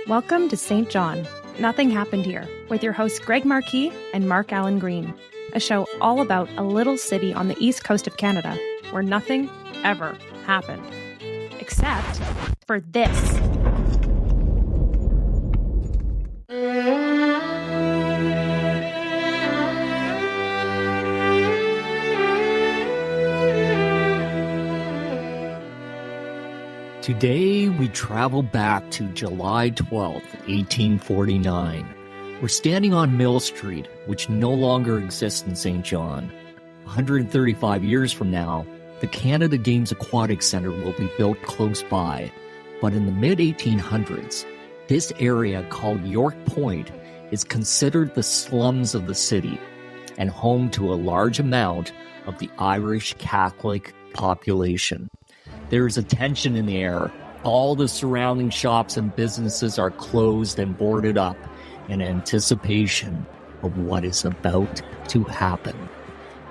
Welcome to St. John. Nothing Happened Here, with your hosts Greg Marquis and Mark Allen Green, a show all about a little city on the east coast of Canada where nothing ever happened. Except for this. Today, we travel back to July 12th, 1849. We're standing on Mill Street, which no longer exists in St. John. 135 years from now, the Canada Games Aquatic Centre will be built close by. But in the mid-1800s, this area called York Point is considered the slums of the city and home to a large amount of the Irish Catholic population. There is a tension in the air. All the surrounding shops and businesses are closed and boarded up in anticipation of what is about to happen.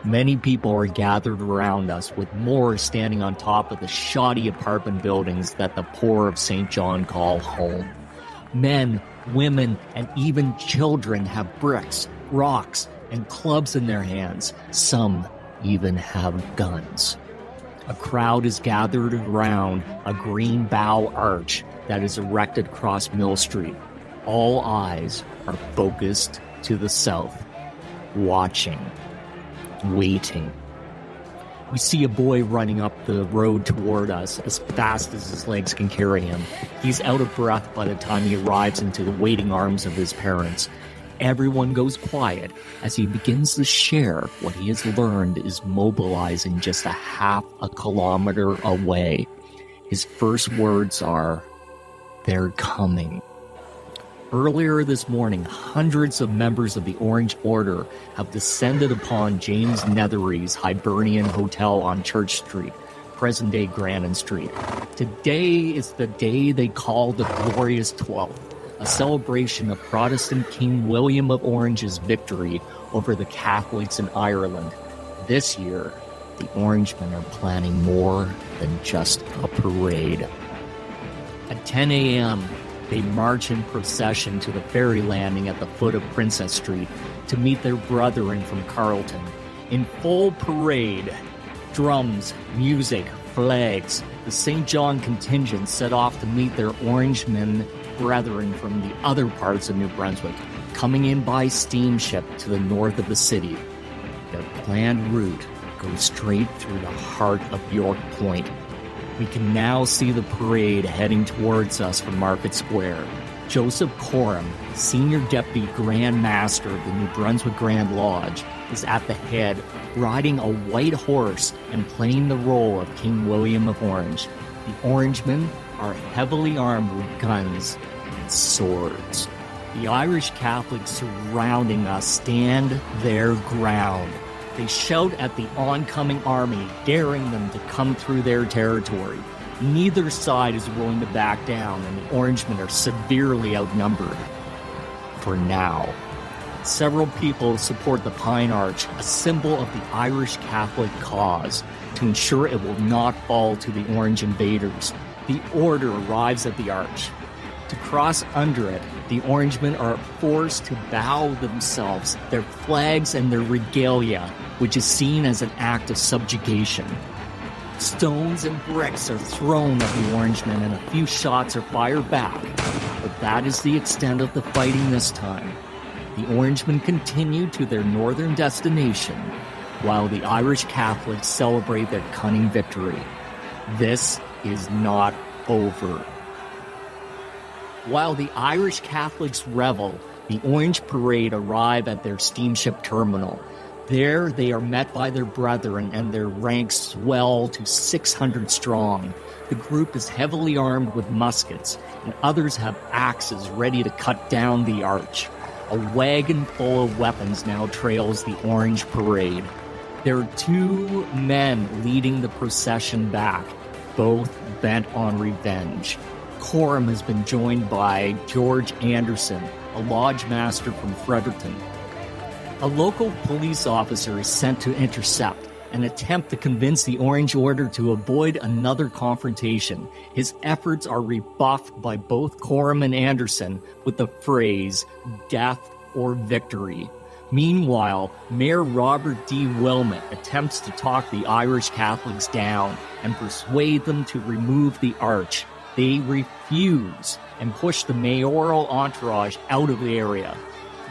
Many people are gathered around us, with more standing on top of the shoddy apartment buildings that the poor of St. John call home. Men, women, and even children have bricks, rocks, and clubs in their hands. Some even have guns. A crowd is gathered around a green bow arch that is erected across Mill Street. All eyes are focused to the south, watching, waiting. We see a boy running up the road toward us as fast as his legs can carry him. He's out of breath by the time he arrives into the waiting arms of his parents. Everyone goes quiet as he begins to share what he has learned is mobilizing just a half a kilometer away. His first words are, "They're coming." Earlier this morning, hundreds of members of the Orange Order have descended upon James Nethery's Hibernian Hotel on Church Street, present-day Grannon Street. Today is the day they call the Glorious 12th. A celebration of Protestant King William of Orange's victory over the Catholics in Ireland. This year, the Orangemen are planning more than just a parade. At 10 a.m., they march in procession to the ferry landing at the foot of Princess Street to meet their brethren from Carleton. In full parade, drums, music, flags, the St. John contingent set off to meet their Orangemen brethren from the other parts of New Brunswick, coming in by steamship to the north of the city. Their planned route goes straight through the heart of York Point. We can now see the parade heading towards us from Market Square. Joseph Coram, Senior Deputy Grand Master of the New Brunswick Grand Lodge, is at the head, riding a white horse and playing the role of King William of Orange. The Orangemen are heavily armed with guns and swords. The Irish Catholics surrounding us stand their ground. They shout at the oncoming army, daring them to come through their territory. Neither side is willing to back down, and the Orangemen are severely outnumbered. For now, several people support the Pine Arch, a symbol of the Irish Catholic cause, to ensure it will not fall to the Orange invaders. The order arrives at the arch. To cross under it, the Orangemen are forced to bow themselves, their flags and their regalia, which is seen as an act of subjugation. Stones and bricks are thrown at the Orangemen and a few shots are fired back. But that is the extent of the fighting this time. The Orangemen continue to their northern destination, while the Irish Catholics celebrate their cunning victory. This is not over. While the Irish Catholics revel, the Orange Parade arrive at their steamship terminal. There they are met by their brethren and their ranks swell to 600 strong. The group is heavily armed with muskets, and others have axes ready to cut down the arch. A wagon full of weapons now trails the Orange Parade. There are two men leading the procession back, both bent on revenge. Coram has been joined by George Anderson, a lodge master from Fredericton. A local police officer is sent to intercept, and attempt to convince the Orange Order to avoid another confrontation. His efforts are rebuffed by both Coram and Anderson with the phrase, "death or victory." Meanwhile, Mayor Robert D. Wilmot attempts to talk the Irish Catholics down and persuade them to remove the arch. They refuse and push the mayoral entourage out of the area.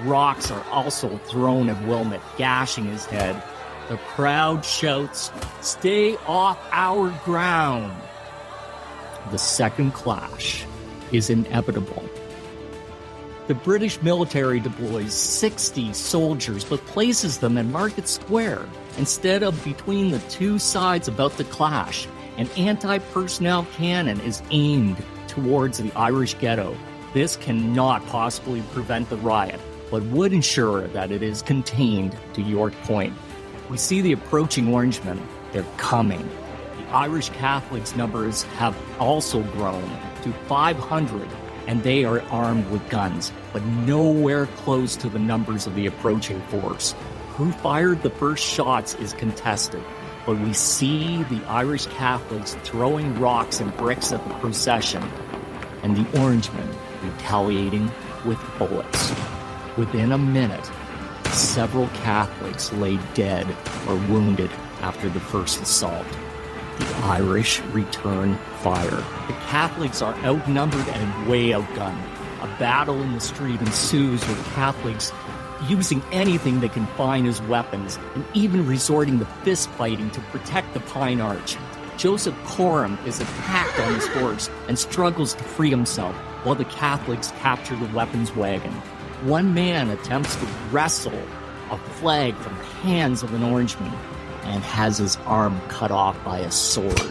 Rocks are also thrown at Wilmot, gashing his head. The crowd shouts, "Stay off our ground!" The second clash is inevitable. The British military deploys 60 soldiers but places them in Market Square instead of between the two sides about to clash. An anti-personnel cannon is aimed towards the Irish ghetto. This cannot possibly prevent the riot, but would ensure that it is contained to York Point. We see the approaching Orangemen. They're coming. The Irish Catholics' numbers have also grown to 500, and they are armed with guns, but nowhere close to the numbers of the approaching force. Who fired the first shots is contested, but we see the Irish Catholics throwing rocks and bricks at the procession, and the Orangemen retaliating with bullets. Within a minute, several Catholics lay dead or wounded after the first assault. The Irish return fire. The Catholics are outnumbered and way outgunned. A battle in the street ensues with Catholics using anything they can find as weapons and even resorting to fist fighting to protect the Pine Arch. Joseph Coram is attacked on his horse and struggles to free himself while the Catholics capture the weapons wagon. One man attempts to wrestle a flag from the hands of an Orangeman and has his arm cut off by a sword.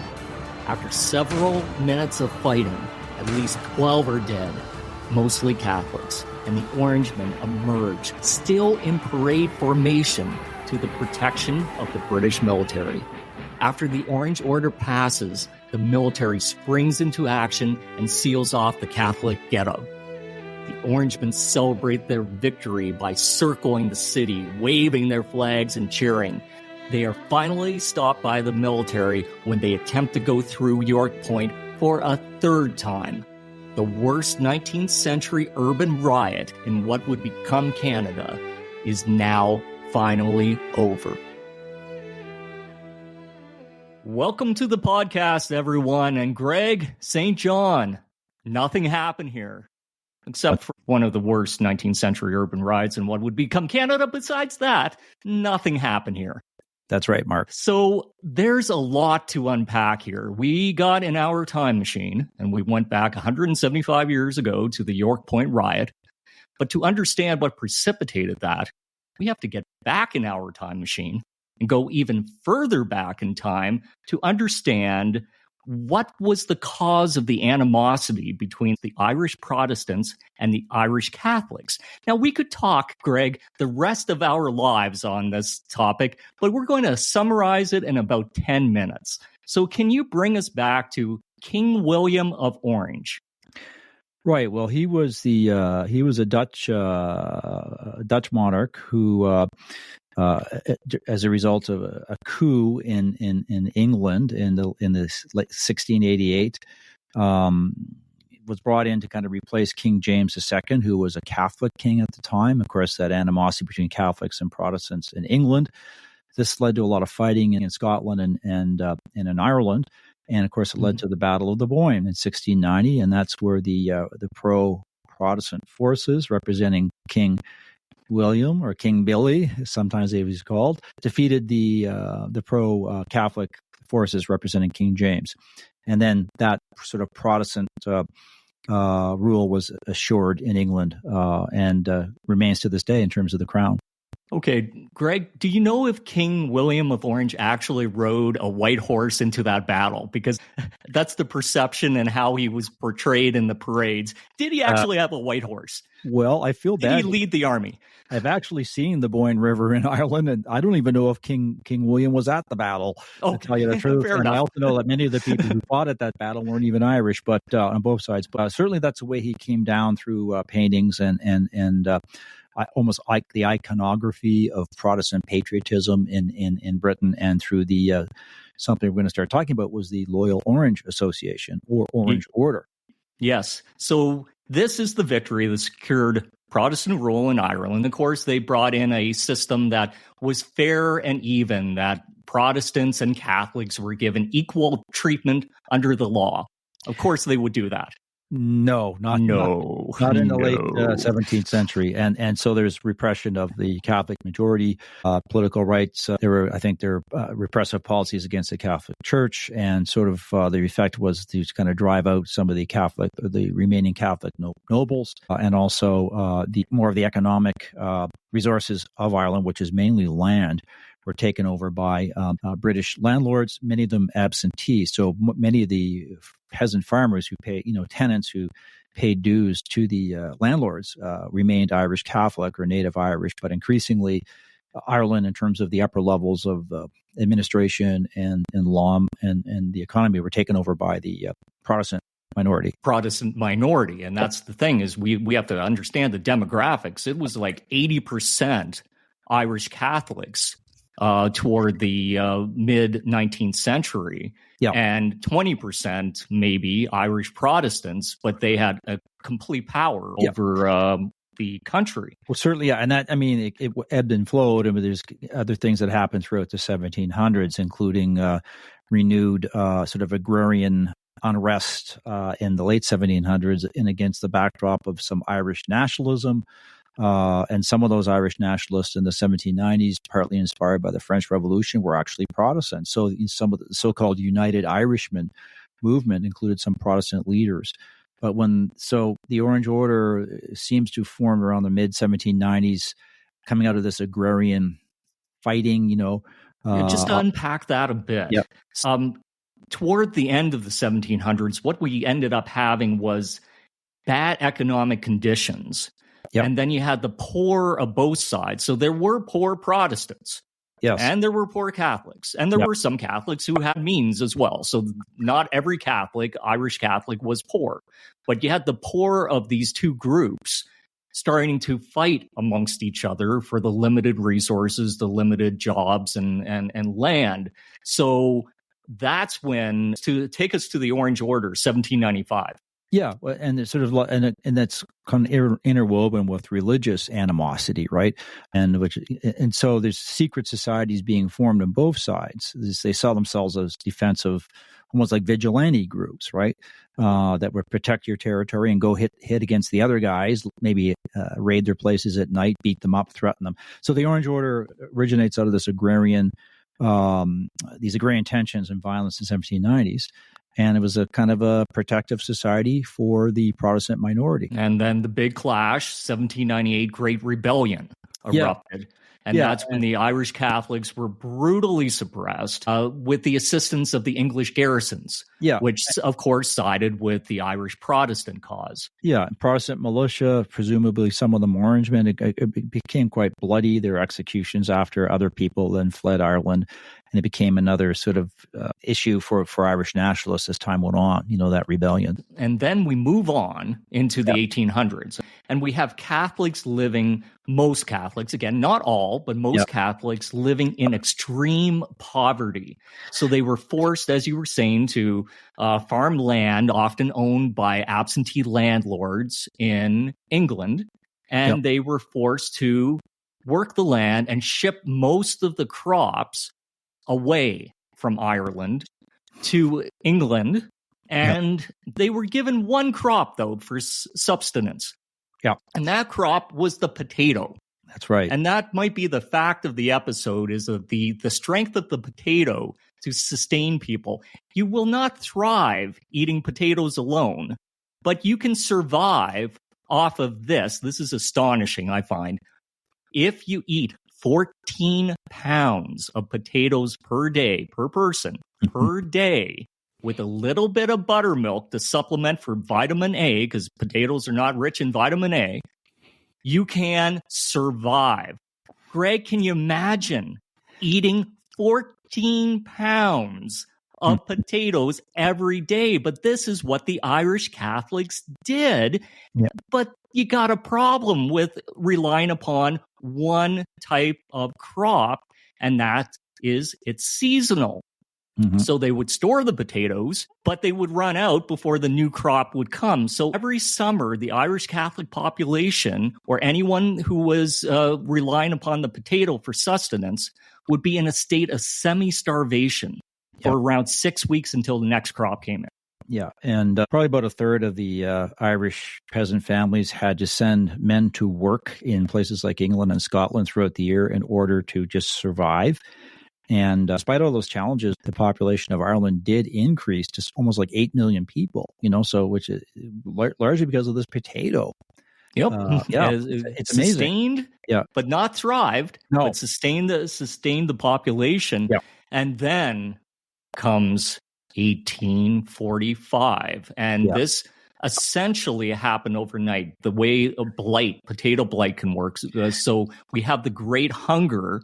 After several minutes of fighting, at least 12 are dead, mostly Catholics, and the Orangemen emerge, still in parade formation, to the protection of the British military. After the Orange Order passes, the military springs into action and seals off the Catholic ghetto. The Orangemen celebrate their victory by circling the city, waving their flags and cheering. They are finally stopped by the military when they attempt to go through York Point for a third time. The worst 19th century urban riot in what would become Canada is now finally over. Welcome to the podcast, everyone. And Greg St. John, nothing happened here, except for one of the worst 19th century urban riots in what would become Canada. Besides that, nothing happened here. That's right, Mark. So there's a lot to unpack here. We got in our time machine and we went back 175 years ago to the York Point riot. But to understand what precipitated that, we have to get back in our time machine and go even further back in time to understand what was the cause of the animosity between the Irish Protestants and the Irish Catholics. Now, we could talk, Greg, the rest of our lives on this topic, but we're going to summarize it in about 10 minutes. So can you bring us back to King William of Orange? Right. Well, he was a Dutch monarch who, as a result of a coup in England in the 1688, was brought in to kind of replace King James II, who was a Catholic king at the time. Of course, that animosity between Catholics and Protestants in England. This led to a lot of fighting in Scotland and in Ireland. And of course, it led to the Battle of the Boyne in 1690, and that's where the pro-Protestant forces representing King William, or King Billy, sometimes he was called, defeated the pro-Catholic forces representing King James. And then that sort of Protestant rule was assured in England and remains to this day in terms of the crown. Okay, Greg, do you know if King William of Orange actually rode a white horse into that battle? Because that's the perception and how he was portrayed in the parades. Did he actually have a white horse? Well, I feel bad. Did he lead the army? I've actually seen the Boyne River in Ireland, and I don't even know if King William was at the battle, to tell you the truth. Fair and enough. I also know that many of the people who fought at that battle weren't even Irish, but on both sides. But certainly that's the way he came down through paintings and almost like the iconography of Protestant patriotism in Britain, and through the something we're going to start talking about was the Loyal Orange Association or Orange Order. Yes. So this is the victory that secured Protestant rule in Ireland. Of course, they brought in a system that was fair and even, that Protestants and Catholics were given equal treatment under the law. Of course, they would do that. Not in the late 17th century, and so there's repression of the Catholic majority, political rights. There were repressive policies against the Catholic Church, and sort of the effect was to kind of drive out some of the remaining Catholic nobles, and also more of the economic resources of Ireland, which is mainly land, were taken over by British landlords, many of them absentee. So many of the peasant farmers who pay, tenants who paid dues to the landlords remained Irish Catholic or native Irish, but increasingly Ireland, in terms of the upper levels of administration and law and the economy, were taken over by the Protestant minority. And that's the thing, is we have to understand the demographics. It was like 80% Irish Catholics toward the mid-19th century, and 20% maybe Irish Protestants, but they had a complete power over the country. Well, certainly, and that, it ebbed and flowed. There's other things that happened throughout the 1700s, including renewed sort of agrarian unrest in the late 1700s, and against the backdrop of some Irish nationalism. And some of those Irish nationalists in the 1790s, partly inspired by the French Revolution, were actually Protestants. So some of the so-called United Irishmen movement included some Protestant leaders. But the Orange Order seems to form around the mid-1790s, coming out of this agrarian fighting, just to unpack that a bit. Yep. Toward the end of the 1700s, what we ended up having was bad economic conditions. Yep. And then you had the poor of both sides. So there were poor Protestants. Yes. And there were poor Catholics. And there were some Catholics who had means as well. So not every Irish Catholic, was poor. But you had the poor of these two groups starting to fight amongst each other for the limited resources, the limited jobs and land. So that's when, to take us to the Orange Order, 1795. Yeah, and it's sort of, and that's kind of interwoven with religious animosity, right? And so there's secret societies being formed on both sides. They saw themselves as defensive, almost like vigilante groups, right? That would protect your territory and go hit against the other guys, maybe raid their places at night, beat them up, threaten them. So the Orange Order originates out of this these agrarian tensions and violence in the 1790s. And it was a kind of a protective society for the Protestant minority. And then the big clash, 1798 Great Rebellion erupted. Yeah. And that's when the Irish Catholics were brutally suppressed with the assistance of the English garrisons, which, of course, sided with the Irish Protestant cause. Yeah, Protestant militia, presumably some of them Orangemen, it became quite bloody. There were executions after other people then fled Ireland. And it became another sort of issue for Irish nationalists as time went on, that rebellion. And then we move on into the 1800s. And we have Catholics living, most Catholics, again, not all, but most Catholics living in extreme poverty. So they were forced, as you were saying, to farm land, often owned by absentee landlords in England. And they were forced to work the land and ship most of the crops away from Ireland to England. And they were given one crop, though, for subsistence. Yeah. And that crop was the potato. That's right. And that might be the fact of the episode, is of the strength of the potato to sustain people. You will not thrive eating potatoes alone, but you can survive off of this. This is astonishing, I find. If you eat 14 pounds of potatoes per day, per person, per day, with a little bit of buttermilk to supplement for vitamin A, because potatoes are not rich in vitamin A, you can survive. Greg, can you imagine eating 14 pounds of potatoes every day. But this is what the Irish Catholics did. Yeah. But you got a problem with relying upon one type of crop, and that is it's seasonal. Mm-hmm. So they would store the potatoes, but they would run out before the new crop would come. So every summer, the Irish Catholic population, or anyone who was relying upon the potato for sustenance, would be in a state of semi-starvation for around 6 weeks until the next crop came in. Yeah, and probably about a third of the Irish peasant families had to send men to work in places like England and Scotland throughout the year in order to just survive. And despite all those challenges, the population of Ireland did increase to almost like 8 million people, so which is largely because of this potato. Yep. It's sustained, amazing. But not thrived, no. But sustained the population. Yeah. And then comes 1845. And this essentially happened overnight. The way potato blight can work. So we have the Great Hunger.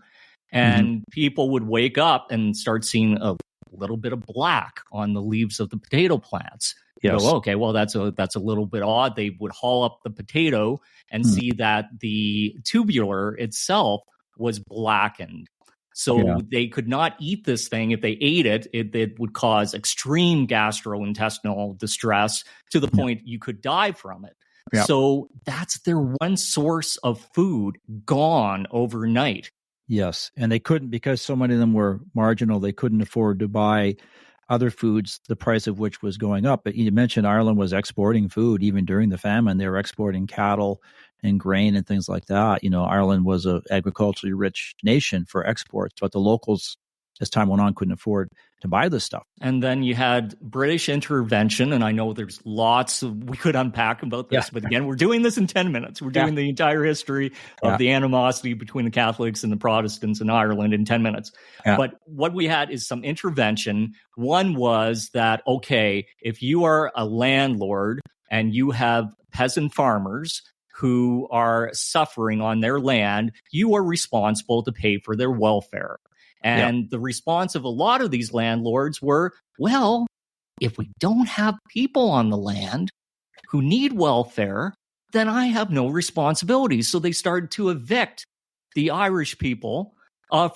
And people would wake up and start seeing a little bit of black on the leaves of the potato plants. Yes. Go, okay, well, that's a little bit odd. They would haul up the potato and see that the tubular itself was blackened. So they could not eat this thing. If they ate it, it would cause extreme gastrointestinal distress to the point you could die from it. Yeah. So that's their one source of food gone overnight. Yes, and they couldn't, because so many of them were marginal, they couldn't afford to buy other foods, the price of which was going up. But you mentioned Ireland was exporting food even during the famine. They were exporting cattle and grain and things like that. Ireland was an agriculturally rich nation for exports, but the locals, as time went on, couldn't afford to buy this stuff. And then you had British intervention, and I know there's lots we could unpack about this, but again, we're doing this in 10 minutes. We're doing the entire history of the animosity between the Catholics and the Protestants in Ireland in 10 minutes. Yeah. But what we had is some intervention. One was that, okay, if you are a landlord and you have peasant farmers who are suffering on their land, you are responsible to pay for their welfare. And the response of a lot of these landlords were, well, if we don't have people on the land who need welfare, then I have no responsibility. So they started to evict the Irish people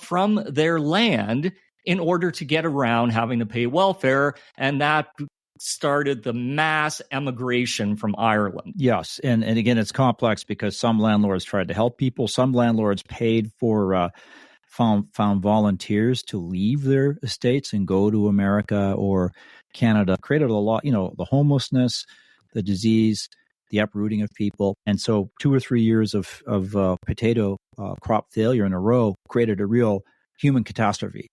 from their land in order to get around having to pay welfare. And that started the mass emigration from Ireland. Yes. And again, it's complex because some landlords tried to help people. Some landlords paid for found volunteers to leave their estates and go to America or Canada. Created a lot, the homelessness, the disease, the uprooting of people. And so 2 or 3 years of potato crop failure in a row created a real human catastrophe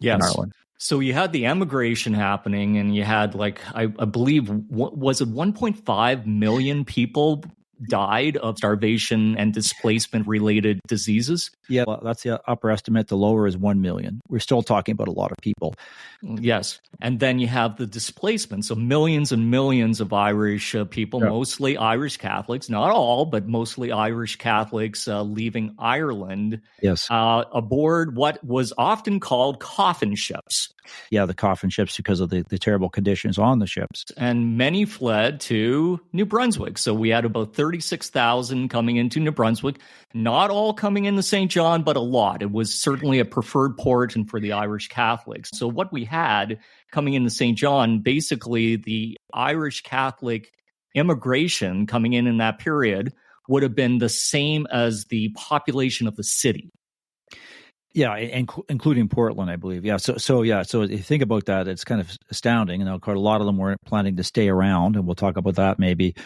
in Ireland. So you had the emigration happening, and you had, I believe, was it 1.5 million people died of starvation and displacement-related diseases? Yeah, well, that's the upper estimate. The lower is 1 million. We're still talking about a lot of people. Yes. And then you have the displacement. So millions and millions of Irish people, mostly Irish Catholics, not all, but mostly Irish Catholics leaving Ireland aboard what was often called coffin ships. Yeah, the coffin ships because of the terrible conditions on the ships. And many fled to New Brunswick. So we had about 36,000 coming into New Brunswick, not all coming into St. John, but a lot. It was certainly a preferred port and for the Irish Catholics. So what we had coming into St. John, basically the Irish Catholic immigration coming in that period would have been the same as the population of the city. Yeah, including Portland, I believe. Yeah, so if you think about that, it's kind of astounding. And a lot of them weren't planning to stay around, and we'll talk about that maybe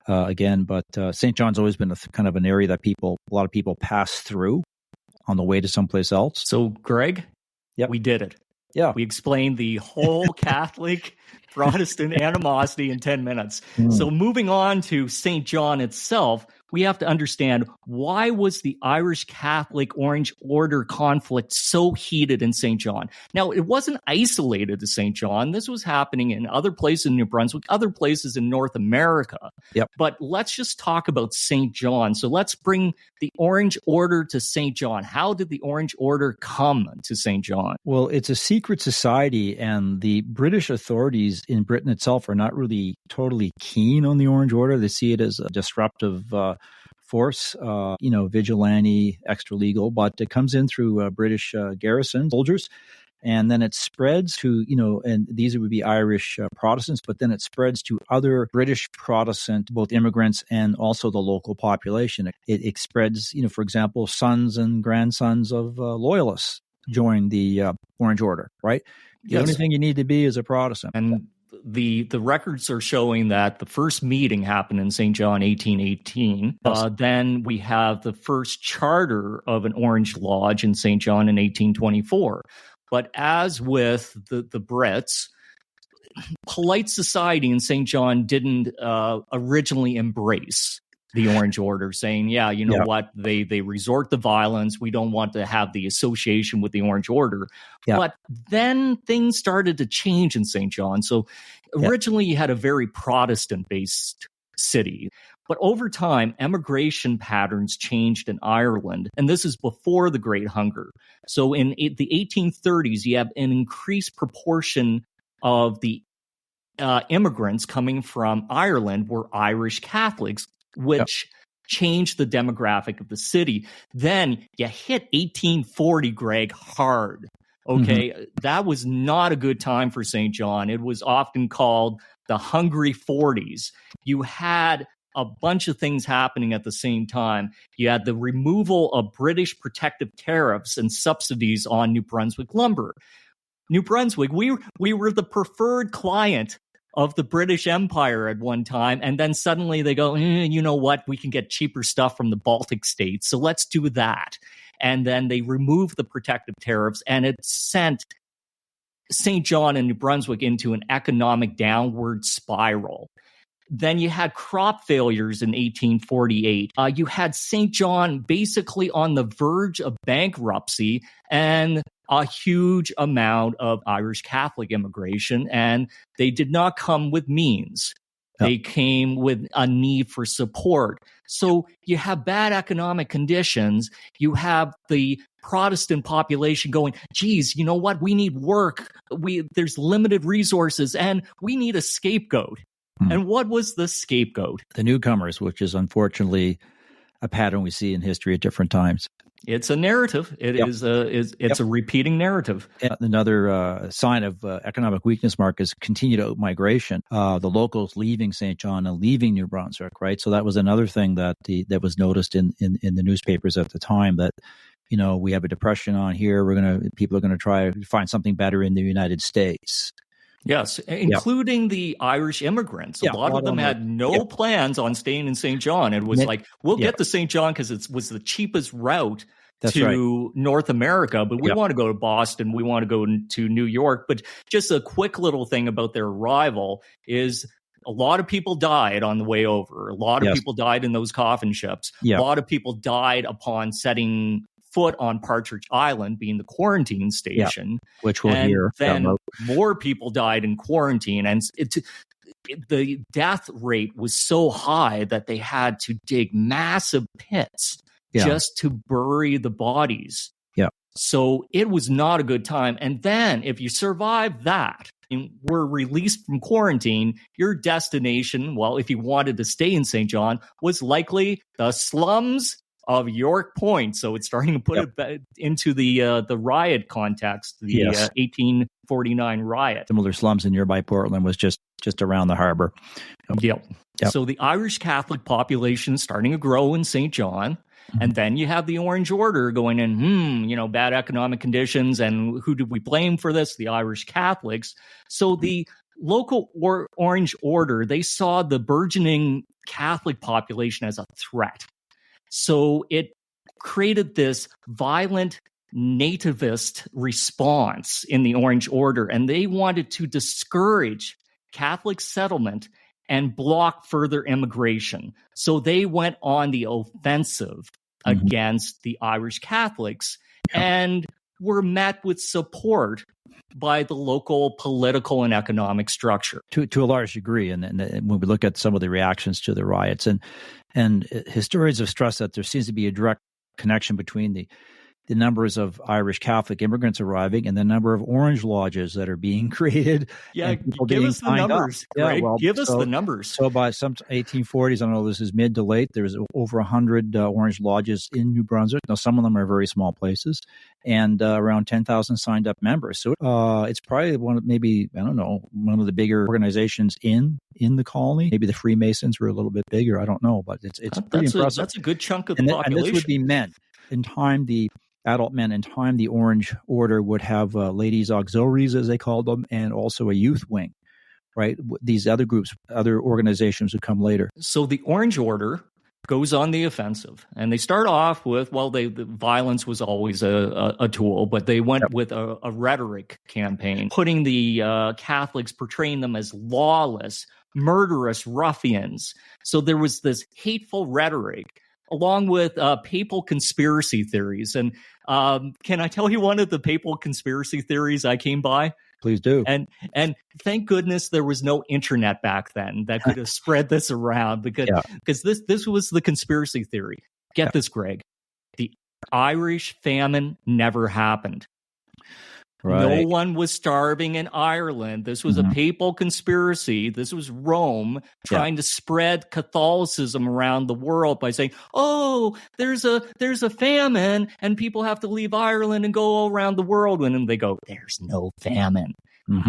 again. But St. John's always been kind of an area that a lot of people pass through on the way to someplace else. So, Greg, we did it. Yeah, we explained the whole Catholic Protestant animosity in 10 minutes. Mm. So moving on to St. John itself, we have to understand, why was the Irish Catholic Orange Order conflict so heated in St. John? Now, it wasn't isolated to St. John. This was happening in other places in New Brunswick, other places in North America. Yep. But let's just talk about St. John. So let's bring the Orange Order to St. John. How did the Orange Order come to St. John? Well, it's a secret society, and the British authorities in Britain itself are not really totally keen on the Orange Order. They see it as a disruptive force, vigilante, extra legal, but it comes in through British garrison soldiers. And then it spreads to, and these would be Irish Protestants, but then it spreads to other British Protestant, both immigrants and also the local population. It spreads, for example, sons and grandsons of loyalists join the Orange Order, right? The only thing you need to be is a Protestant. And the records are showing that the first meeting happened in St. John, 1818. Yes. Then we have the first charter of an Orange Lodge in St. John in 1824. But as with the Brits, polite society in St. John didn't originally embrace the Orange Order, saying, what, they resort to violence. We don't want to have the association with the Orange Order. Yeah. But then things started to change in St. John. So originally you had a very Protestant-based city. But over time, emigration patterns changed in Ireland, and this is before the Great Hunger. So in the 1830s, you have an increased proportion of the immigrants coming from Ireland were Irish Catholics, which changed the demographic of the city. Then you hit 1840, Greg, hard. Okay, That was not a good time for St. John. It was often called the Hungry 40s. You had a bunch of things happening at the same time. You had the removal of British protective tariffs and subsidies on New Brunswick lumber. New Brunswick, we were the preferred client of the British Empire at one time, and then suddenly they go, you know what, we can get cheaper stuff from the Baltic states, so let's do that. And then they removed the protective tariffs, and it sent St. John and New Brunswick into an economic downward spiral. Then you had crop failures in 1848. You had St. John basically on the verge of bankruptcy and a huge amount of Irish Catholic immigration, and they did not come with means. They came with a need for support. So you have bad economic conditions. You have the Protestant population going, geez, you know what? We need work. There's limited resources, and we need a scapegoat. And what was the scapegoat? The newcomers, which is unfortunately a pattern we see in history at different times. It's a narrative. It's a repeating narrative. Another sign of economic weakness, Mark, is continued out-migration. The locals leaving St. John and leaving New Brunswick, right? So that was another thing that was noticed in the newspapers at the time, that we have a depression on here. People are gonna try to find something better in the United States. Yes, including the Irish immigrants. A lot of them had no plans on staying in St. John. It was like, we'll get to St. John because it was the cheapest route to North America, but we want to go to Boston. We want to go to New York. But just a quick little thing about their arrival is a lot of people died on the way over. A lot of people died in those coffin ships. A lot of people died upon setting foot on Partridge Island, being the quarantine station, which we'll hear. Then more people died in quarantine, and the death rate was so high that they had to dig massive pits just to bury the bodies. So it was not a good time. And then if you survive that and were released from quarantine, your destination, well, if you wanted to stay in St. John, was likely the slums of York Point. So it's starting to put it back into the riot context, the 1849 riot. Similar slums in nearby Portland was just around the harbor. Yep. So the Irish Catholic population starting to grow in St. John. And then you have the Orange Order going in, bad economic conditions. And who did we blame for this? The Irish Catholics. So the local Orange Order, they saw the burgeoning Catholic population as a threat. So it created this violent nativist response in the Orange Order, and they wanted to discourage Catholic settlement and block further immigration. So they went on the offensive against the Irish Catholics and were met with support by the local political and economic structure. To a large degree. And when we look at some of the reactions to the riots, and historians have stressed that there seems to be a direct connection between the numbers of Irish Catholic immigrants arriving and the number of Orange Lodges that are being created. Yeah, give us the numbers, Greg. Give us the numbers. So by some 1840s, I don't know, this is mid to late, there's over 100 Orange Lodges in New Brunswick. Now, some of them are very small places, and around 10,000 signed up members. So it's probably one of the bigger organizations in the colony. Maybe the Freemasons were a little bit bigger. I don't know, but it's pretty impressive. That's a good chunk of the population. And this would be men. In time, the adult men, in time, the Orange Order would have ladies' auxiliaries, as they called them, and also a youth wing, right? These other groups, other organizations would come later. So the Orange Order goes on the offensive, and they start off with, the violence was always a tool, but they went with a rhetoric campaign, putting the Catholics, portraying them as lawless, murderous ruffians. So there was this hateful rhetoric, along with papal conspiracy theories. And can I tell you one of the papal conspiracy theories I came by? Please do. And thank goodness there was no internet back then that could have spread this around, because this was the conspiracy theory. Get this, Greg. The Irish famine never happened. Right. No one was starving in Ireland. This was a papal conspiracy. This was Rome trying to spread Catholicism around the world by saying, "Oh, there's a famine, and people have to leave Ireland and go all around the world." And they go, "There's no famine."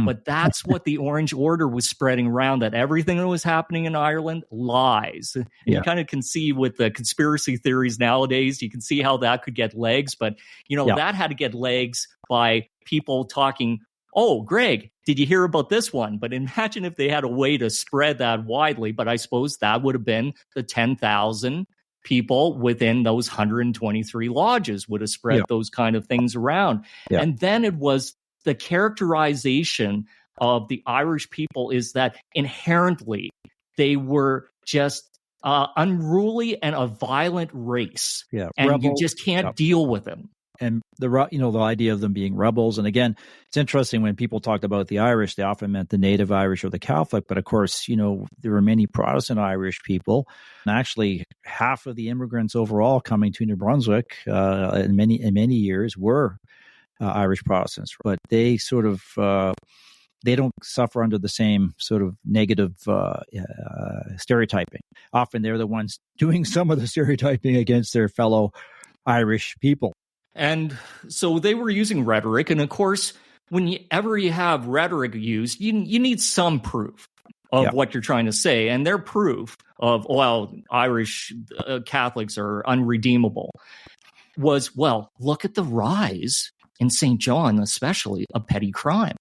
But that's what the Orange Order was spreading around, that everything that was happening in Ireland, lies. You kind of can see with the conspiracy theories nowadays, you can see how that could get legs. But, that had to get legs by people talking, "Oh, Greg, did you hear about this one?" But imagine if they had a way to spread that widely. But I suppose that would have been the 10,000 people within those 123 lodges would have spread those kind of things around. And then it was the characterization of the Irish people is that inherently they were just unruly and a violent race. And rebel, you just can't deal with them. And the idea of them being rebels. And again, it's interesting when people talked about the Irish, they often meant the native Irish or the Catholic. But of course, there were many Protestant Irish people. And actually, half of the immigrants overall coming to New Brunswick in many years were Irish Protestants. But they sort of they don't suffer under the same sort of negative stereotyping. Often they're the ones doing some of the stereotyping against their fellow Irish people. And so they were using rhetoric. And of course, whenever you have rhetoric used, you need some proof of what you're trying to say. And their proof of, Irish Catholics are unredeemable was, look at the rise in St. John, especially, of petty crime.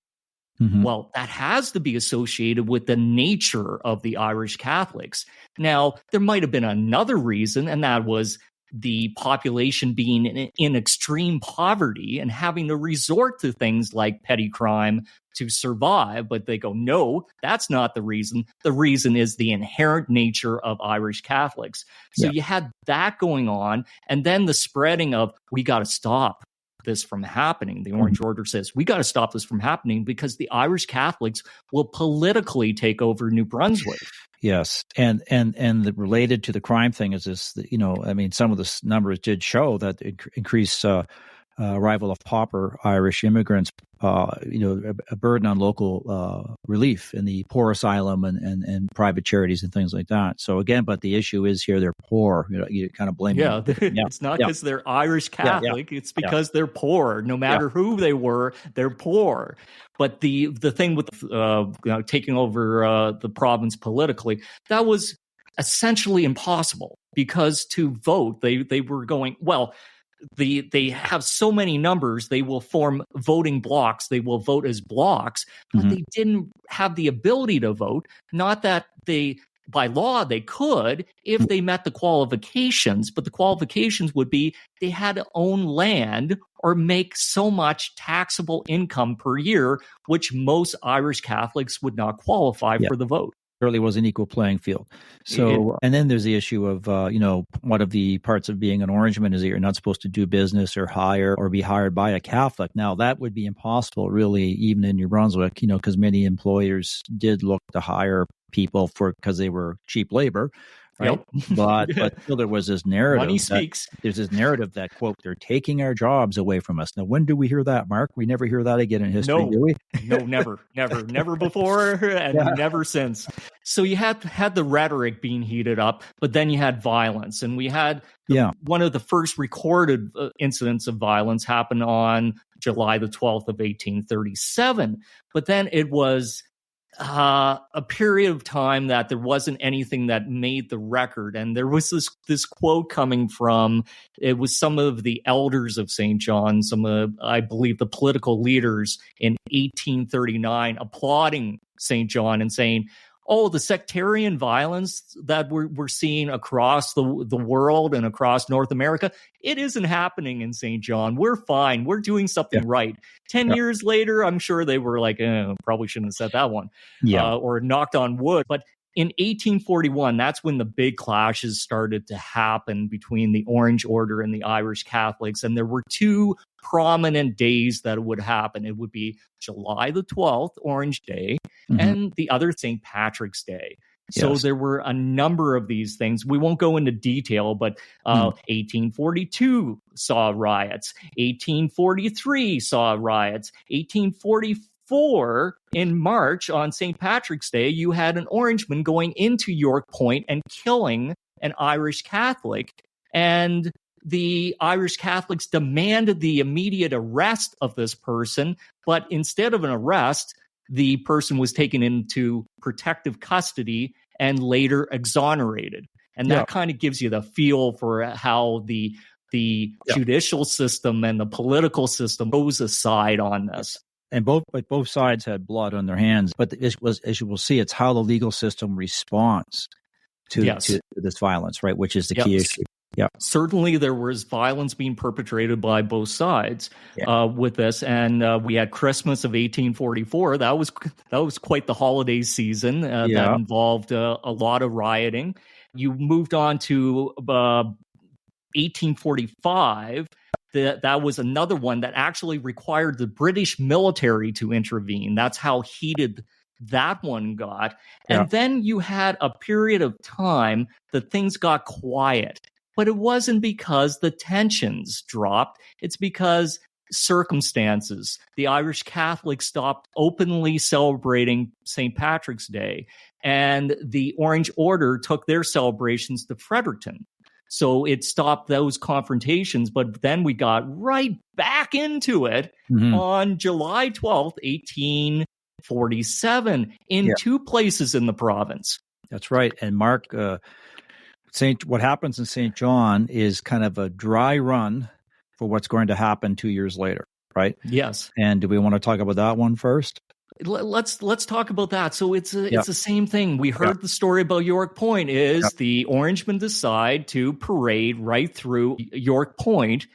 Well, that has to be associated with the nature of the Irish Catholics. Now, there might have been another reason, and that was the population being in extreme poverty and having to resort to things like petty crime to survive. But they go, no, that's not the reason. The reason is the inherent nature of Irish Catholics. So you had that going on. And then the spreading of, we got to stop this from happening. The Orange Order says, we got to stop this from happening because the Irish Catholics will politically take over New Brunswick. Yes, and related to the crime thing is this. Some of the numbers did show that increased arrival of pauper Irish immigrants, a burden on local relief in the poor asylum and private charities and things like that. So again, but the issue is here they're poor. You kind of blame them. It's not because they're Irish Catholic. It's because they're poor. No matter who they were, they're poor. But the thing with taking over the province politically, that was essentially impossible because to vote, they were going, they have so many numbers, they will form voting blocks, they will vote as blocks, but they didn't have the ability to vote. Not that they by law, they could if they met the qualifications, but the qualifications would be they had to own land or make so much taxable income per year, which most Irish Catholics would not qualify for the vote. Really was an equal playing field. So, and then there's the issue of, one of the parts of being an Orangeman is that you're not supposed to do business or hire or be hired by a Catholic. Now, that would be impossible, really, even in New Brunswick, because many employers did look to hire people because they were cheap labor. Right. But still there was this narrative. Money speaks. There's this narrative that, quote, they're taking our jobs away from us. Now, when do we hear that, Mark? We never hear that again in history, do we? No, never before and never since. So you had the rhetoric being heated up, but then you had violence. And we had one of the first recorded incidents of violence happen on July the 12th of 1837. But then it was a period of time that there wasn't anything that made the record. And there was this quote coming from, it was some of the elders of St. John, some of, I believe, the political leaders in 1839 applauding St. John and saying, oh, the sectarian violence that we're seeing across the world and across North America, it isn't happening in St. John. We're fine. We're doing something right. 10 years later, I'm sure they were like, probably shouldn't have said that one, or knocked on wood. But in 1841, that's when the big clashes started to happen between the Orange Order and the Irish Catholics. And there were two prominent days that it would happen. It would be July the 12th, Orange Day, and the other St. Patrick's Day. So there were a number of these things. We won't go into detail, but 1842 saw riots. 1843 saw riots. 1844 in March on St. Patrick's Day, you had an Orangeman going into York Point and killing an Irish Catholic. And the Irish Catholics demanded the immediate arrest of this person, but instead of an arrest, the person was taken into protective custody and later exonerated. And that kind of gives you the feel for how the judicial system and the political system goes aside on this. And both sides had blood on their hands. But as you will see, it's how the legal system responds to this violence, right? Which is the key issue. Yeah, certainly there was violence being perpetrated by both sides with this, and we had Christmas of 1844. That was quite the holiday season that involved a lot of rioting. You moved on to 1845. That was another one that actually required the British military to intervene. That's how heated that one got. And then you had a period of time that things got quiet. But it wasn't because the tensions dropped. It's because circumstances. The Irish Catholics stopped openly celebrating St. Patrick's Day, and the Orange Order took their celebrations to Fredericton. So it stopped those confrontations, but then we got right back into it on July 12th, 1847, in two places in the province. That's right. And Mark, what happens in St. John is kind of a dry run for what's going to happen 2 years later, right? Yes. And do we want to talk about that one first? Let's talk about that. So it's the same thing. We heard the story about York Point is the Orangemen decide to parade right through York Point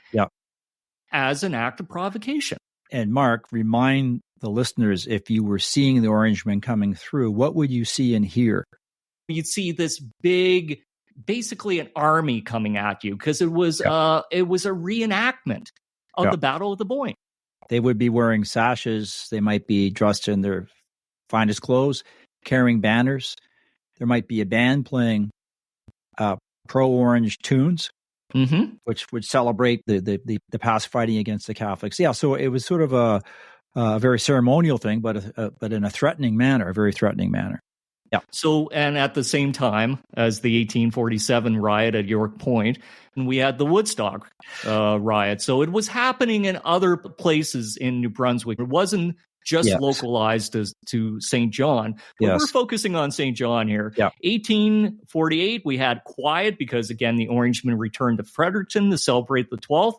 as an act of provocation. And Mark, remind the listeners, if you were seeing the Orangemen coming through, what would you see and hear? You'd see this big, basically an army coming at you, because it was a reenactment of the Battle of the Boyne. They would be wearing sashes. They might be dressed in their finest clothes, carrying banners. There might be a band playing pro-Orange tunes, which would celebrate the past fighting against the Catholics. Yeah, so it was sort of a very ceremonial thing, but in a threatening manner, a very threatening manner. Yeah. So, and at the same time as the 1847 riot at York Point, and we had the Woodstock riot. So it was happening in other places in New Brunswick. It wasn't just localized to St. John. But we're focusing on St. John here. Yeah. 1848, we had quiet because, again, the Orangemen returned to Fredericton to celebrate the 12th.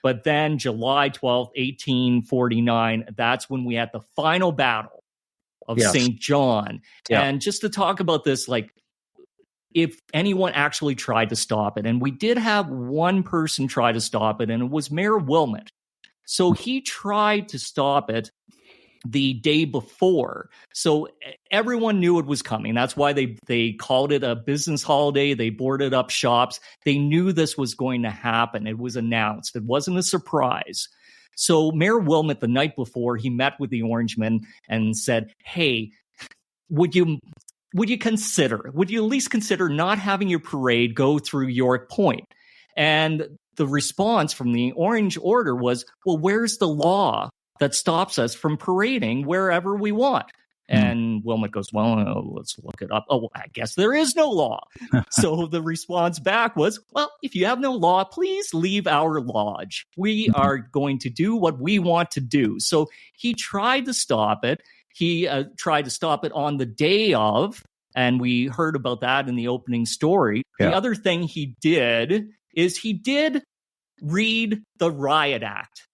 But then July 12th, 1849, that's when we had the final battle of St. John. And just to talk about this, like, if anyone actually tried to stop it. And we did have one person try to stop it, and it was Mayor Wilmot. So he tried to stop it the day before. So everyone knew it was coming. That's why they called it a business holiday. They boarded up shops. They knew this was going to happen. It was announced. It wasn't a surprise. So Mayor Wilmot, the night before, he met with the Orangemen and said, hey, would you at least consider not having your parade go through York Point? And the response from the Orange Order was, well, where's the law that stops us from parading wherever we want? And Wilmot goes, well, let's look it up. Oh, I guess there is no law. So the response back was, well, if you have no law, please leave our lodge. We are going to do what we want to do. So he tried to stop it. He tried to stop it on the day of, and we heard about that in the opening story. Yeah. The other thing he did is he did read the Riot Act.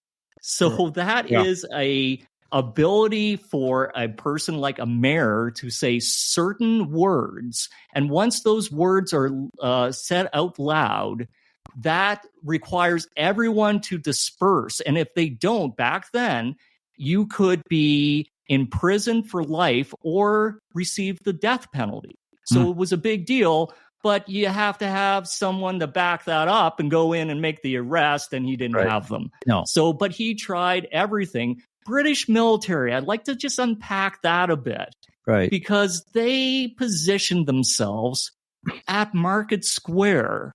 So that is a ability for a person like a mayor to say certain words. And once those words are said out loud, that requires everyone to disperse. And if they don't, back then, you could be in prison for life or receive the death penalty. So it was a big deal, but you have to have someone to back that up and go in and make the arrest, and he didn't have them. No. So, but he tried everything. British military, I'd like to just unpack that a bit. Right. Because they positioned themselves at Market Square,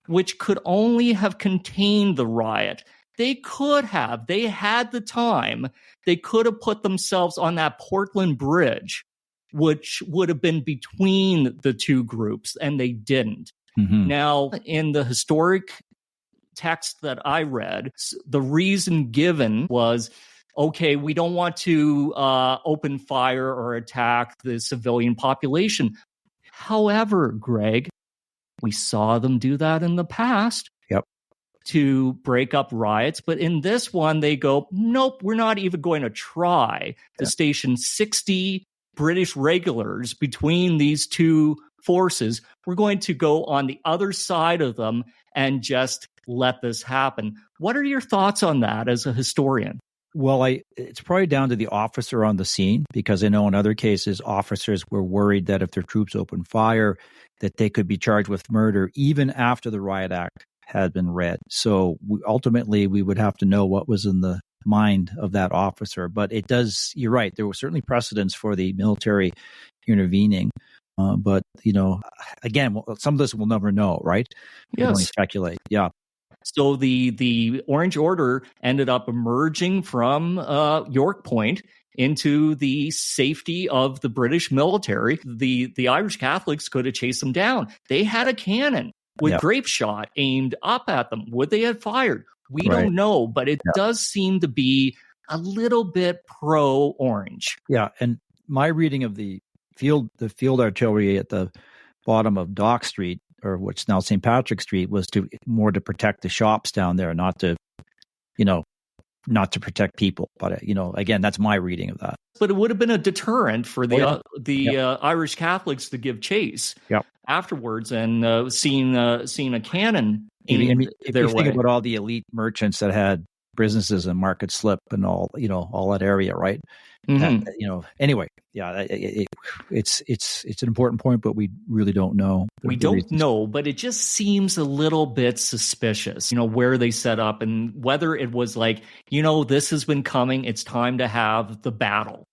which could only have contained the riot. They had the time, they could have put themselves on that Portland Bridge, which would have been between the two groups, and they didn't. Now, in the historic text that I read, the reason given was, okay, we don't want to open fire or attack the civilian population. However, Greg, we saw them do that in the past. To break up riots. But in this one, they go, nope, we're not even going to try to station 60 British regulars between these two forces. We're going to go on the other side of them and just let this happen. What are your thoughts on that as a historian? Well, it's probably down to the officer on the scene, because I know in other cases, officers were worried that if their troops opened fire, that they could be charged with murder even after the Riot Act had been read. So ultimately, we would have to know what was in the mind of that officer. But it does, you're right, there was certainly precedence for the military intervening. But, again, some of this we'll never know, right? We can only speculate. Yeah. So the Orange Order ended up emerging from York Point into the safety of the British military. The Irish Catholics could have chased them down. They had a cannon with grape shot aimed up at them. Would they have fired? We don't know, but it does seem to be a little bit pro-Orange. Yeah, and my reading of the field artillery at the bottom of Dock Street, or what's now St. Patrick Street, was more to protect the shops down there, not to protect people. But again, that's my reading of that. But it would have been a deterrent for the Irish Catholics to give chase afterwards, and seeing a cannon. If you think about all the elite merchants that had businesses in Market Slip and all that area, right? Anyway, it's an important point, but we really don't know. We don't know, but it just seems a little bit suspicious, where they set up and whether it was like, this has been coming. It's time to have the battle.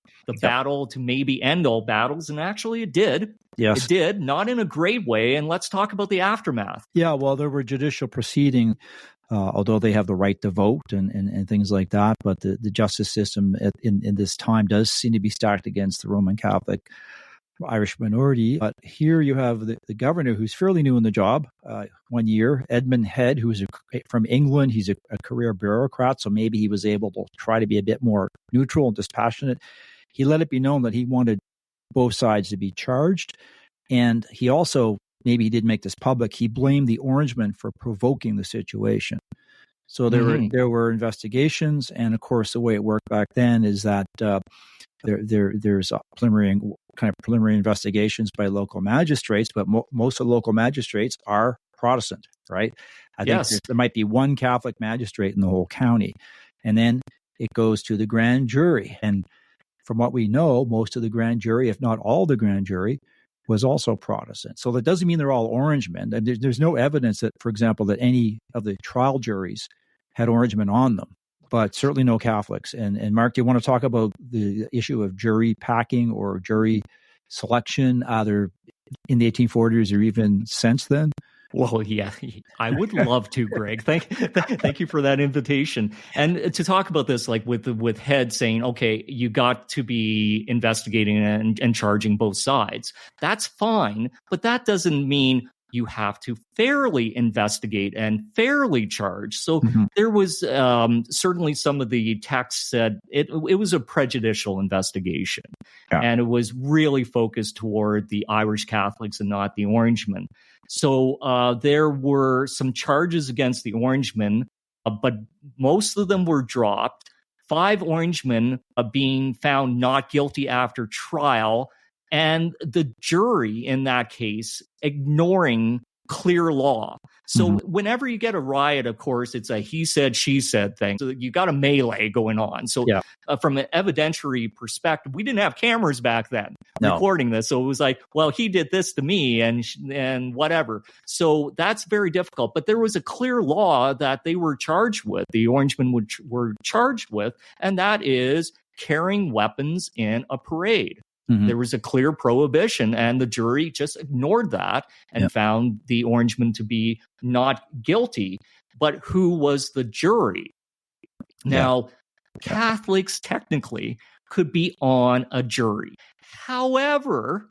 Battle to maybe end all battles. And actually it did. Yes. It did, not in a great way. And let's talk about the aftermath. Yeah, well, there were judicial proceedings, although they have the right to vote and things like that. But the justice system in this time does seem to be stacked against the Roman Catholic Irish minority. But here you have the governor, who's fairly new in the job, 1 year, Edmund Head, who's from England. He's a career bureaucrat, so maybe he was able to try to be a bit more neutral and dispassionate. He let it be known that he wanted both sides to be charged. And he also, maybe he didn't make this public, he blamed the Orangemen for provoking the situation. So there were investigations. And of course, the way it worked back then is that There's a preliminary investigations by local magistrates, but most of the local magistrates are Protestant, right? I think there might be one Catholic magistrate in the whole county. And then it goes to the grand jury. And from what we know, most of the grand jury, if not all the grand jury, was also Protestant. So that doesn't mean they're all Orangemen. And there's no evidence that, for example, that any of the trial juries had Orangemen on them, but certainly no Catholics. And Mark, do you want to talk about the issue of jury packing or jury selection, either in the 1840s or even since then? Well, yeah, I would love to, Greg. Thank you for that invitation. And to talk about this, like with Head saying, okay, you got to be investigating and charging both sides. That's fine, but that doesn't mean you have to fairly investigate and fairly charge. So there was certainly some of the text said it was a prejudicial investigation. Yeah. And it was really focused toward the Irish Catholics and not the Orangemen. So there were some charges against the Orangemen, but most of them were dropped. 5 Orangemen being found not guilty after trial, and the jury in that case ignoring clear law. So whenever you get a riot, of course, it's a he said, she said thing. So you got a melee going on. So from an evidentiary perspective, we didn't have cameras back then recording this. So it was like, well, he did this to me and whatever. So that's very difficult. But there was a clear law that they were charged with, the Orangemen were charged with, and that is carrying weapons in a parade. There was a clear prohibition, and the jury just ignored that and found the Orangemen to be not guilty. But who was the jury? Now, Catholics technically could be on a jury. However,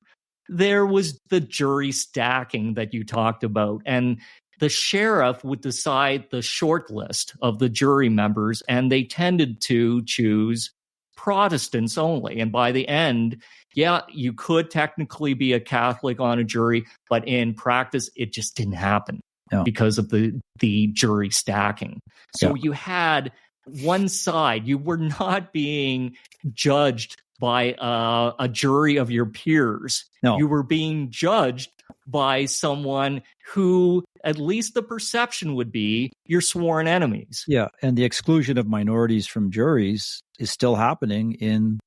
there was the jury stacking that you talked about, and the sheriff would decide the short list of the jury members, and they tended to choose Protestants only. And by the end, you could technically be a Catholic on a jury, but in practice, it just didn't happen because of the jury stacking. So you had one side, you were not being judged by a jury of your peers. No. You were being judged by someone who, at least the perception would be, your sworn enemies. Yeah, and the exclusion of minorities from juries is still happening in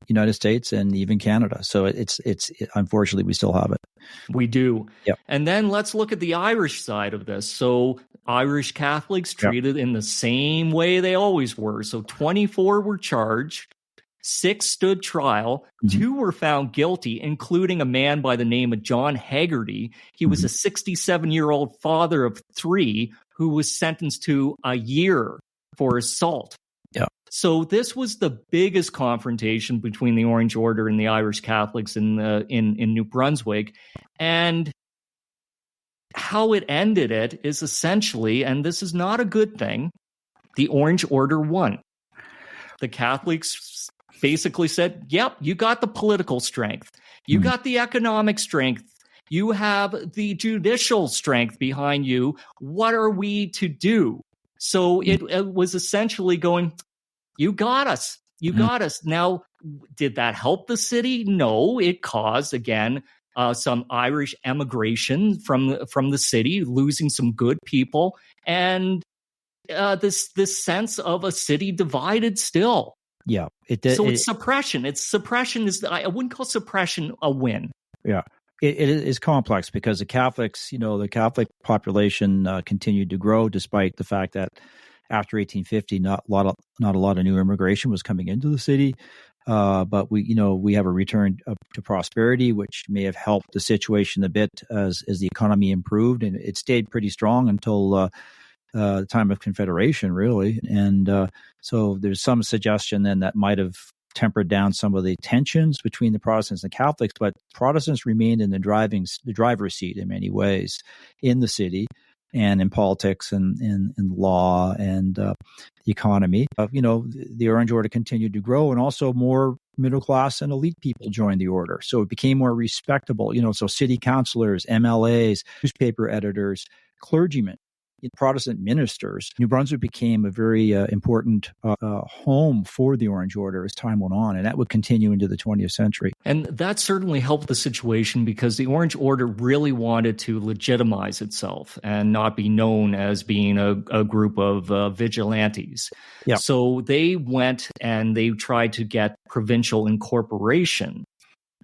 the United States and even Canada. So it's unfortunately, we still have it. We do. Yep. And then let's look at the Irish side of this. So Irish Catholics treated in the same way they always were. So 24 were charged. 6 stood trial. 2 were found guilty, including a man by the name of John Haggerty. He was a 67-year-old father of 3 who was sentenced to a year for assault. Yeah. So this was the biggest confrontation between the Orange Order and the Irish Catholics in New Brunswick. And how it ended it is essentially, and this is not a good thing, the Orange Order won. The Catholics basically said, yep, you got the political strength. You got the economic strength. You have the judicial strength behind you. What are we to do? So it was essentially going, you got us. You got us. Now, did that help the city? No, it caused, again, some Irish emigration from the city, losing some good people, and this sense of a city divided still. Yeah. It's suppression. I wouldn't call suppression a win. Yeah. It is complex because the Catholics, the Catholic population continued to grow despite the fact that after 1850, not a lot of new immigration was coming into the city. But we have a return to prosperity, which may have helped the situation a bit as the economy improved, and it stayed pretty strong until the time of Confederation, really. And so there's some suggestion then that might have tempered down some of the tensions between the Protestants and Catholics, but Protestants remained in the driver's seat in many ways in the city and in politics and in law and the economy. The Orange Order continued to grow, and also more middle class and elite people joined the order. So it became more respectable. So city councilors, MLAs, newspaper editors, clergymen Protestant ministers, New Brunswick became a very important home for the Orange Order as time went on, and that would continue into the 20th century. And that certainly helped the situation because the Orange Order really wanted to legitimize itself and not be known as being a group of vigilantes. Yeah. So they went and they tried to get provincial incorporation.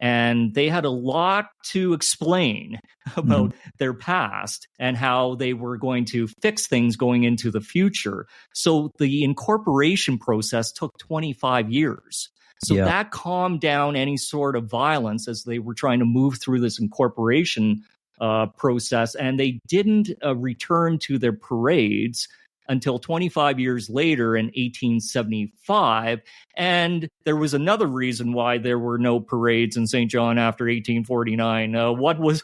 And they had a lot to explain about their past and how they were going to fix things going into the future. So the incorporation process took 25 years. So that calmed down any sort of violence as they were trying to move through this incorporation process. And they didn't return to their parades until 25 years later in 1875. And there was another reason why there were no parades in St. John after 1849. What was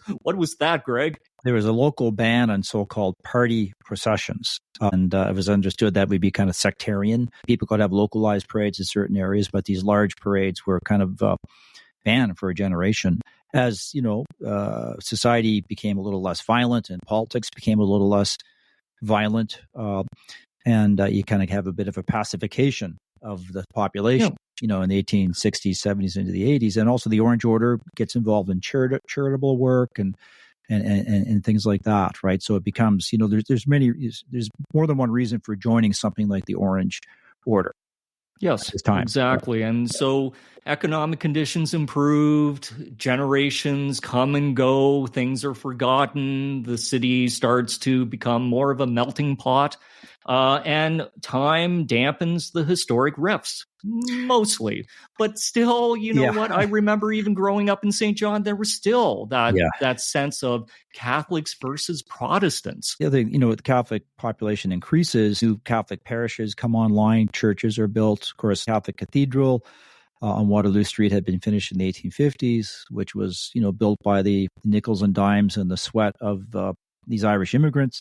that, Greg? There was a local ban on so-called party processions. And it was understood that would be kind of sectarian. People could have localized parades in certain areas, but these large parades were kind of banned for a generation. As, society became a little less violent and politics became a little less violent, and you kind of have a bit of a pacification of the population, in the 1860s, 70s, into the 80s. And also the Orange Order gets involved in charitable work and things like that, right? So it becomes, there's more than one reason for joining something like the Orange Order. Yes, exactly. And so economic conditions improved, generations come and go, things are forgotten, the city starts to become more of a melting pot, and time dampens the historic rifts, mostly. But still, what? I remember even growing up in St. John, there was still that sense of Catholics versus Protestants. Yeah, the Catholic population increases, new Catholic parishes come online, churches are built. Of course, Catholic Cathedral on Waterloo Street had been finished in the 1850s, which was, built by the nickels and dimes and the sweat of these Irish immigrants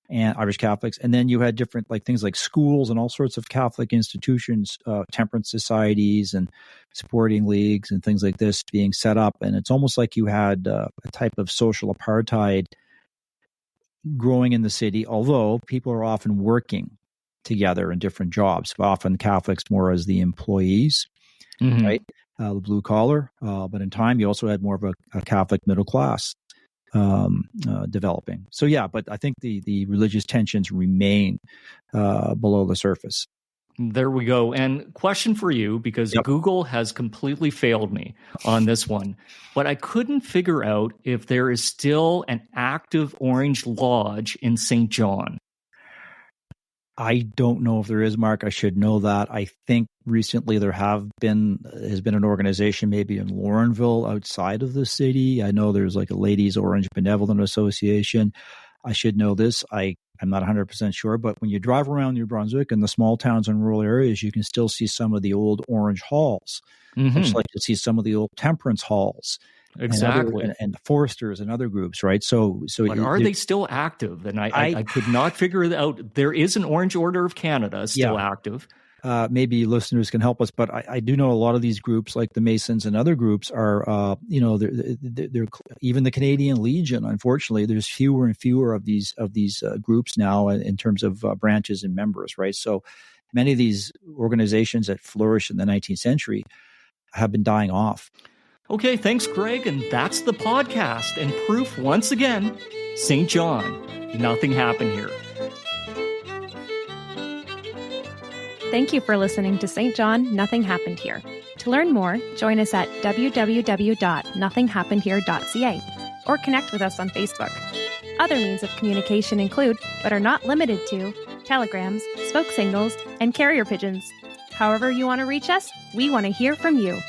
and Irish Catholics. And then you had different things like schools and all sorts of Catholic institutions, temperance societies and sporting leagues and things like this being set up. And it's almost like you had a type of social apartheid growing in the city, although people are often working together in different jobs, often Catholics more as the employees, right? The blue collar. But in time, you also had more of a Catholic middle class developing. So, but I think the religious tensions remain below the surface. There we go. And question for you, because Google has completely failed me on this one, but I couldn't figure out if there is still an active Orange Lodge in St. John. I don't know if there is, Mark. I should know that. I think recently there has been an organization maybe in Laurenville outside of the city. I know there's a Ladies Orange Benevolent Association. I should know this. I'm not 100% sure, but when you drive around New Brunswick in the small towns and rural areas, you can still see some of the old Orange halls, much like you see some of the old temperance halls. Exactly. And the Foresters and other groups, right? So but are they still active? And I could not figure it out. There is an Orange Order of Canada still active. Maybe listeners can help us, but I do know a lot of these groups, like the Masons and other groups, are they're even the Canadian Legion. Unfortunately, there's fewer and fewer of these groups now in terms of branches and members, right? So many of these organizations that flourished in the 19th century have been dying off. Okay, thanks, Greg. And that's the podcast. And proof, once again, St. John, nothing happened here. Thank you for listening to St. John, Nothing Happened Here. To learn more, join us at www.nothinghappenedhere.ca or connect with us on Facebook. Other means of communication include, but are not limited to, telegrams, smoke signals, and carrier pigeons. However you want to reach us, we want to hear from you.